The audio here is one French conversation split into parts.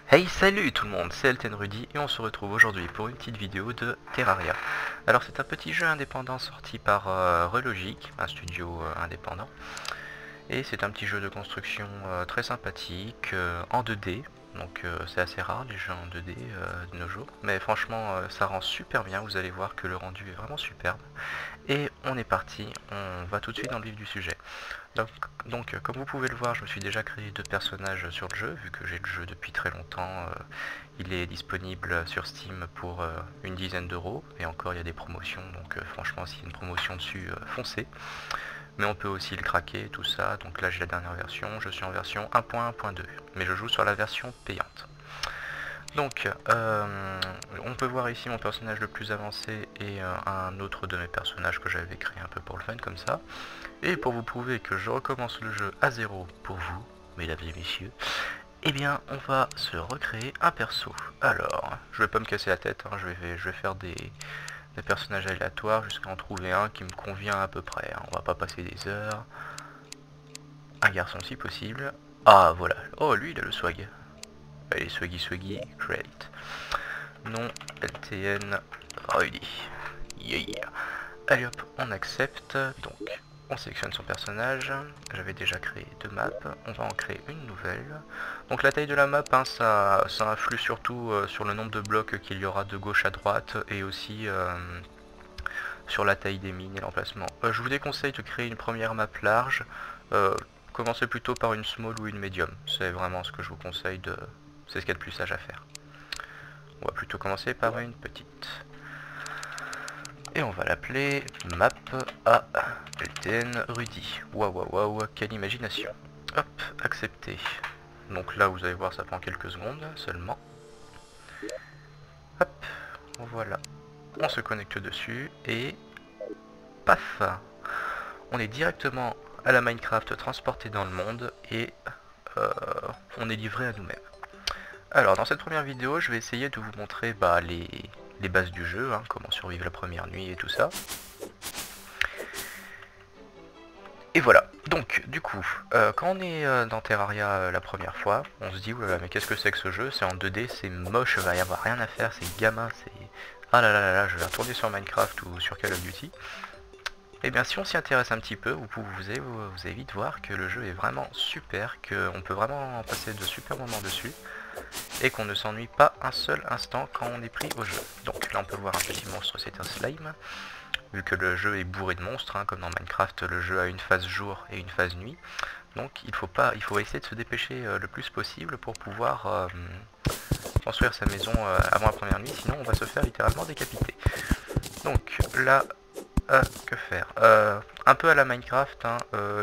Hey, salut tout le monde, c'est Elten Rudy et on se retrouve aujourd'hui pour une petite vidéo de Terraria. Alors c'est un petit jeu indépendant sorti par Relogic, un studio indépendant. Et c'est un petit jeu de construction très sympathique, en 2D. Donc c'est assez rare les jeux en 2D de nos jours. Mais franchement ça rend super bien, vous allez voir que le rendu est vraiment superbe. Et on est parti, on va tout de suite dans le vif du sujet. Comme vous pouvez le voir, je me suis déjà créé 2 personnages sur le jeu, vu que j'ai le jeu depuis très longtemps. Il est disponible sur Steam pour une dizaine d'euros, et encore il y a des promotions, donc franchement s'il y a une promotion dessus, foncez. Mais on peut aussi le craquer, tout ça, donc là j'ai la dernière version, je suis en version 1.1.2, mais je joue sur la version payante. Donc, on peut voir ici mon personnage le plus avancé et un autre de mes personnages que j'avais créé un peu pour le fun comme ça. Et pour vous prouver que je recommence le jeu à zéro pour vous, mesdames et messieurs, eh bien on va se recréer un perso. Alors, je vais pas me casser la tête, hein, je vais faire des personnages aléatoires jusqu'à en trouver un qui me convient à peu près. Hein. On va pas passer des heures. Un garçon si possible. Ah voilà, oh lui il a le swag. Allez, swaggy, create. Nom LTN Rudy. Yeah. Allez hop, on accepte. Donc, on sélectionne son personnage. J'avais déjà créé 2 maps. On va en créer une nouvelle. Donc la taille de la map, hein, ça influe surtout sur le nombre de blocs qu'il y aura de gauche à droite et aussi sur la taille des mines et l'emplacement. Je vous déconseille de créer une première map large. Commencez plutôt par une small ou une medium. C'est vraiment ce que je vous conseille de... C'est ce qu'il y a de plus sage à faire. On va plutôt commencer par une petite. Et on va l'appeler map à LTN Rudy. Waouh, quelle imagination. Hop, accepter. Donc là, vous allez voir, ça prend quelques secondes seulement. Hop, voilà. On se connecte dessus et paf, on est directement à la Minecraft transporté dans le monde et on est livré à nous-mêmes. Alors dans cette première vidéo, je vais essayer de vous montrer les bases du jeu, hein, comment survivre la première nuit et tout ça. Et voilà, donc du coup, quand on est dans Terraria la première fois, on se dit, oulala, mais qu'est-ce que c'est que ce jeu? C'est en 2D, c'est moche, il va y avoir rien à faire, c'est gamin, c'est... Ah là là là là, je vais retourner sur Minecraft ou sur Call of Duty. Et bien si on s'y intéresse un petit peu, vous allez vite voir que le jeu est vraiment super, qu'on peut vraiment passer de super moments dessus, et qu'on ne s'ennuie pas un seul instant quand on est pris au jeu. Donc là on peut voir un petit monstre, c'est un slime, vu que le jeu est bourré de monstres, hein, comme dans Minecraft, le jeu a une phase jour et une phase nuit. Donc il faut essayer de se dépêcher le plus possible pour pouvoir construire sa maison avant la première nuit, sinon on va se faire littéralement décapiter. Donc là, que faire un peu à la Minecraft, hein,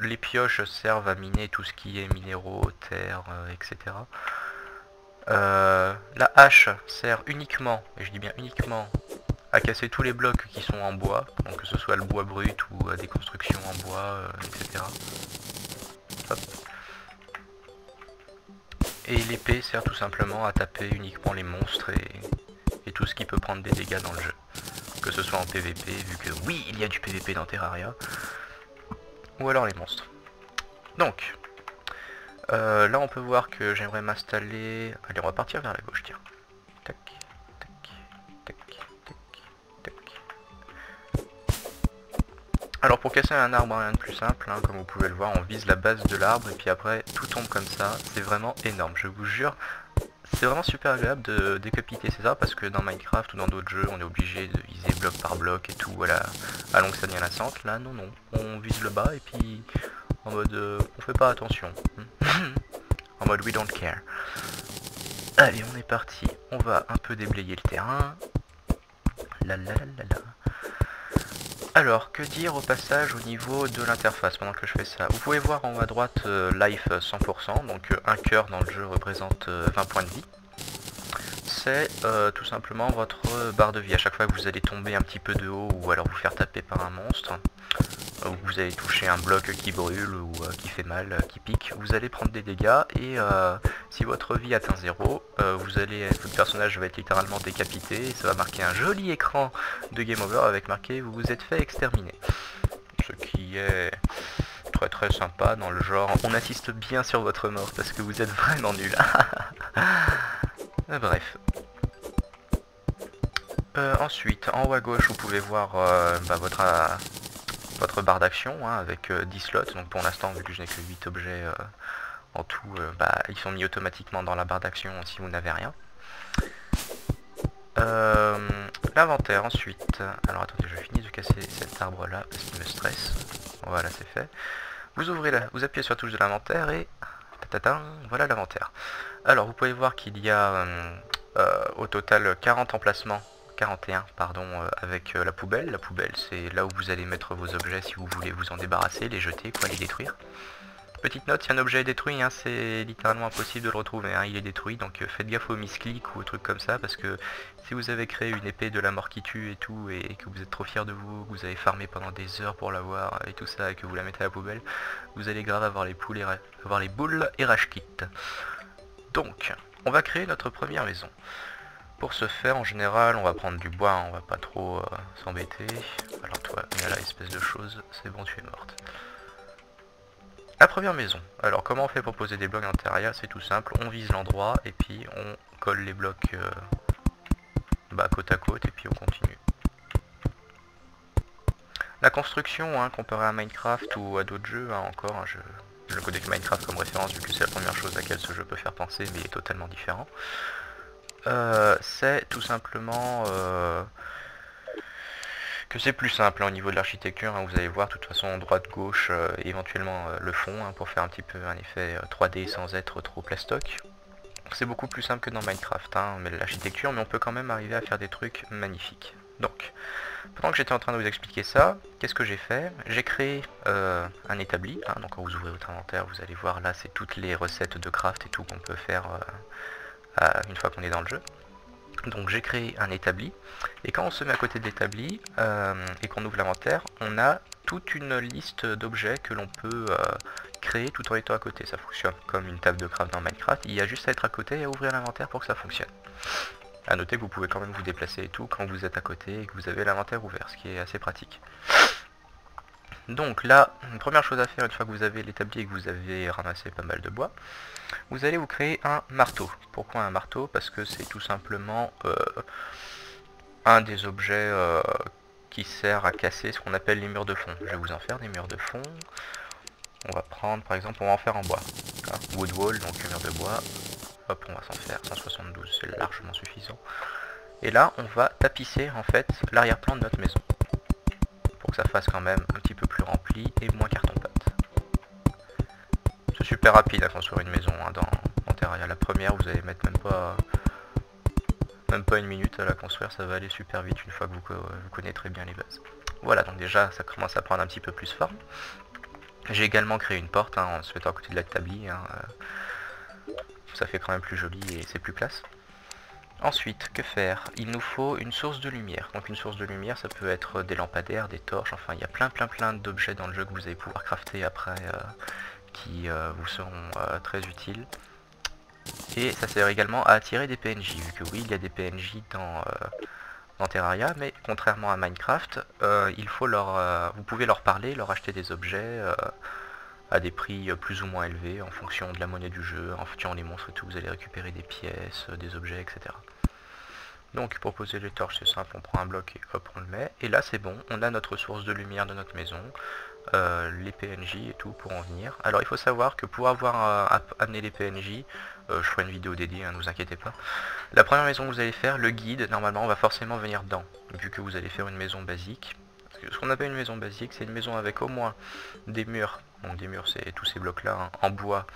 les pioches servent à miner tout ce qui est minéraux, terre, etc. La hache sert uniquement, et je dis bien uniquement, à casser tous les blocs qui sont en bois, donc que ce soit le bois brut ou des constructions en bois, etc. Hop. Et l'épée sert tout simplement à taper uniquement les monstres et tout ce qui peut prendre des dégâts dans le jeu. Que ce soit en PVP, vu que oui, il y a du PVP dans Terraria, ou alors les monstres. Donc, là on peut voir que j'aimerais m'installer... Allez, on va partir vers la gauche, tiens. Tac, tac, tac, tac, tac. Alors pour casser un arbre, rien de plus simple, hein, comme vous pouvez le voir, on vise la base de l'arbre et puis après tout tombe comme ça, c'est vraiment énorme, je vous jure. C'est vraiment super agréable de décapiter ces arbres parce que dans Minecraft ou dans d'autres jeux on est obligé de viser bloc par bloc et tout à longue sagne lassante. Là non, on vise le bas et puis en mode on fait pas attention. En mode we don't care. Allez, on est parti, on va un peu déblayer le terrain. La la la la la. Alors, que dire au passage au niveau de l'interface pendant que je fais ça? Vous pouvez voir en haut à droite Life 100%, donc un cœur dans le jeu représente 20 points de vie. C'est tout simplement votre barre de vie. À chaque fois que vous allez tomber un petit peu de haut ou alors vous faire taper par un monstre, ou vous allez toucher un bloc qui brûle ou qui fait mal, qui pique, vous allez prendre des dégâts et si votre vie atteint 0, votre personnage va être littéralement décapité et ça va marquer un joli écran de game over avec marqué vous vous êtes fait exterminer. Ce qui est très très sympa dans le genre on insiste bien sur votre mort parce que vous êtes vraiment nul. Bref. Ensuite, en haut à gauche, vous pouvez voir votre barre d'action hein, avec 10 slots. Donc pour l'instant, vu que je n'ai que 8 objets en tout, ils sont mis automatiquement dans la barre d'action si vous n'avez rien. L'inventaire ensuite. Alors attendez, je finis de casser cet arbre là parce qu'il me stresse. Voilà, c'est fait. Vous ouvrez là, vous appuyez sur la touche de l'inventaire et voilà l'inventaire. Alors vous pouvez voir qu'il y a au total 40 emplacements, 41 pardon, avec la poubelle. La poubelle c'est là où vous allez mettre vos objets si vous voulez vous en débarrasser, les jeter, quoi, les détruire. Petite note, si un objet est détruit, hein, c'est littéralement impossible de le retrouver, hein, il est détruit, donc faites gaffe aux misclics ou aux trucs comme ça, parce que si vous avez créé une épée de la mort qui tue et tout, et que vous êtes trop fier de vous, que vous avez farmé pendant des heures pour l'avoir et tout ça, et que vous la mettez à la poubelle, vous allez grave avoir les boules et rage kit. Donc, on va créer notre première maison. Pour ce faire, en général, on va prendre du bois, hein, on va pas trop s'embêter. Alors toi, viens là, espèce de chose, c'est bon, tu es morte. La première maison. Alors comment on fait pour poser des blocs dans Terraria? C'est tout simple, on vise l'endroit et puis on colle les blocs côte à côte et puis on continue. La construction, hein, comparé à Minecraft ou à d'autres jeux, hein, encore, hein, je ne connais que Minecraft comme référence vu que c'est la première chose à laquelle ce jeu peut faire penser, mais il est totalement différent. C'est tout simplement que c'est plus simple hein, au niveau de l'architecture, hein, vous allez voir, de toute façon droite, gauche, éventuellement le fond, hein, pour faire un petit peu un effet 3D sans être trop plastoc. C'est beaucoup plus simple que dans Minecraft, hein, mais l'architecture, mais on peut quand même arriver à faire des trucs magnifiques. Donc, pendant que j'étais en train de vous expliquer ça, qu'est-ce que j'ai fait? J'ai créé un établi, hein, donc quand vous ouvrez votre inventaire, vous allez voir là, c'est toutes les recettes de craft et tout qu'on peut faire une fois qu'on est dans le jeu. Donc j'ai créé un établi, et quand on se met à côté de l'établi et qu'on ouvre l'inventaire, on a toute une liste d'objets que l'on peut créer tout en étant à côté. Ça fonctionne comme une table de craft dans Minecraft, il y a juste à être à côté et à ouvrir l'inventaire pour que ça fonctionne. A noter que vous pouvez quand même vous déplacer et tout quand vous êtes à côté et que vous avez l'inventaire ouvert, ce qui est assez pratique. Donc là, une première chose à faire une fois que vous avez l'établi et que vous avez ramassé pas mal de bois, vous allez vous créer un marteau. Pourquoi un marteau? Parce que c'est tout simplement un des objets qui sert à casser ce qu'on appelle les murs de fond. Je vais vous en faire des murs de fond. On va prendre par exemple, on va en faire en bois. Wood wall, donc mur de bois. Hop, on va s'en faire 172, c'est largement suffisant. Et là, on va tapisser en fait l'arrière-plan de notre maison. Pour que ça fasse quand même un petit peu plus rempli et moins carton-pâte. C'est super rapide à construire une maison hein, dans Terraria. La première, vous allez mettre même pas une minute à la construire, ça va aller super vite une fois que vous connaîtrez bien les bases. Voilà, donc déjà ça commence à prendre un petit peu plus forme. J'ai également créé une porte hein, en se mettant à côté de l'établi. Hein, ça fait quand même plus joli et c'est plus classe. Ensuite, que faire? Il nous faut une source de lumière. Donc une source de lumière, ça peut être des lampadaires, des torches, enfin il y a plein d'objets dans le jeu que vous allez pouvoir crafter après qui vous seront très utiles. Et ça sert également à attirer des PNJ, vu que oui, il y a des PNJ dans Terraria, mais contrairement à Minecraft, vous pouvez leur parler, leur acheter des objets à des prix plus ou moins élevés en fonction de la monnaie du jeu, en tuant les monstres et tout, vous allez récupérer des pièces, des objets, etc. Donc pour poser les torches c'est simple, on prend un bloc et hop on le met, et là c'est bon, on a notre source de lumière de notre maison, les PNJ et tout pour en venir. Alors il faut savoir que pour avoir amené les PNJ, je ferai une vidéo dédiée, hein, ne vous inquiétez pas. La première maison que vous allez faire, le guide, normalement on va forcément venir dedans, vu que vous allez faire une maison basique. Ce qu'on appelle une maison basique, c'est une maison avec au moins des murs, donc des murs c'est tous ces blocs là, hein, en bois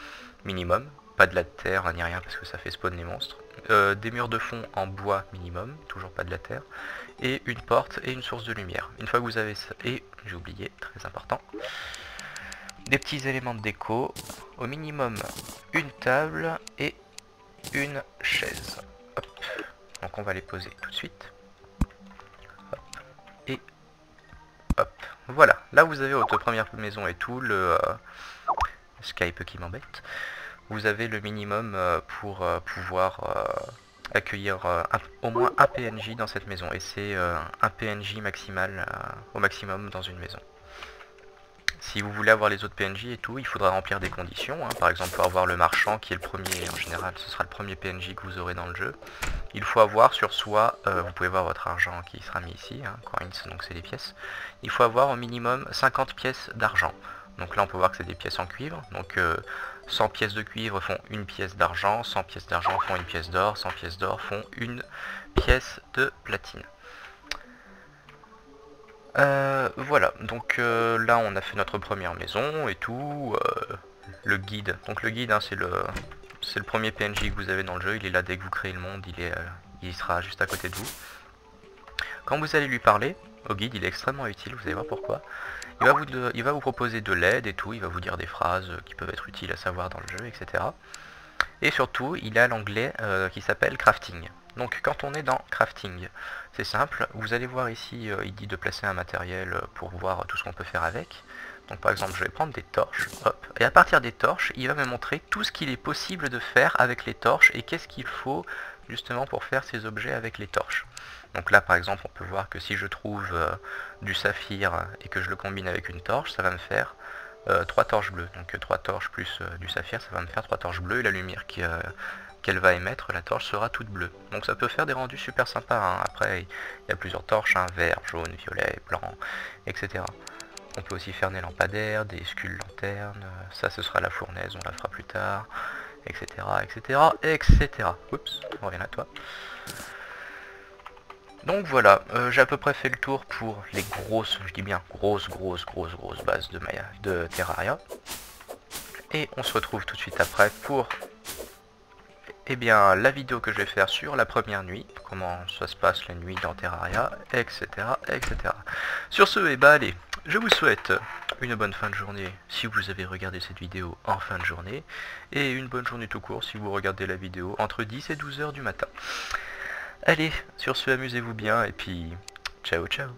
minimum, pas de la terre ni rien parce que ça fait spawn les monstres. Des murs de fond en bois minimum, toujours pas de la terre, et une porte et une source de lumière. Une fois que vous avez ça, et j'ai oublié, très important, des petits éléments de déco, au minimum une table et une chaise. Hop. Donc on va les poser tout de suite. Hop. Et hop. Voilà, là vous avez votre première maison et tout, le Skype qui m'embête. Vous avez le minimum pour pouvoir accueillir au moins un PNJ dans cette maison. Et c'est un PNJ maximal au maximum dans une maison. Si vous voulez avoir les autres PNJ et tout, il faudra remplir des conditions, hein. Par exemple, pour avoir le marchand qui est le premier, en général ce sera le premier PNJ que vous aurez dans le jeu. Il faut avoir sur soi, vous pouvez voir votre argent qui sera mis ici, hein, coins, donc c'est les pièces. Il faut avoir au minimum 50 pièces d'argent. Donc là on peut voir que c'est des pièces en cuivre, donc 100 pièces de cuivre font une pièce d'argent, 100 pièces d'argent font une pièce d'or, 100 pièces d'or font une pièce de platine. Voilà, donc là on a fait notre première maison et tout, le guide, donc le guide hein, c'est le premier PNJ que vous avez dans le jeu, il est là dès que vous créez le monde, il sera juste à côté de vous. Quand vous allez lui parler, au guide il est extrêmement utile, vous allez voir pourquoi. Il va vous proposer de l'aide et tout, il va vous dire des phrases qui peuvent être utiles à savoir dans le jeu, etc. Et surtout, il a l'onglet qui s'appelle Crafting. Donc quand on est dans Crafting, c'est simple, vous allez voir ici, il dit de placer un matériel pour voir tout ce qu'on peut faire avec. Donc par exemple, je vais prendre des torches, hop, et à partir des torches, il va me montrer tout ce qu'il est possible de faire avec les torches et qu'est-ce qu'il faut justement pour faire ces objets avec les torches. Donc là par exemple, on peut voir que si je trouve du saphir et que je le combine avec une torche, ça va me faire 3 torches bleues. Donc 3 torches plus du saphir, ça va me faire 3 torches bleues et la lumière qu'elle va émettre, la torche sera toute bleue. Donc ça peut faire des rendus super sympas, hein. Après, il y a plusieurs torches, hein, vert, jaune, violet, blanc, etc. On peut aussi faire des lampadaires, des scules lanternes, ça ce sera la fournaise, on la fera plus tard, etc. etc. etc. Oups, on revient à toi. Donc voilà, j'ai à peu près fait le tour pour les grosses, je dis bien grosses bases de Terraria. Et on se retrouve tout de suite après pour la vidéo que je vais faire sur la première nuit, comment ça se passe la nuit dans Terraria, etc. etc. Sur ce, allez, je vous souhaite une bonne fin de journée si vous avez regardé cette vidéo en fin de journée, et une bonne journée tout court si vous regardez la vidéo entre 10 et 12 h du matin. Allez, sur ce, amusez-vous bien, et puis ciao ciao.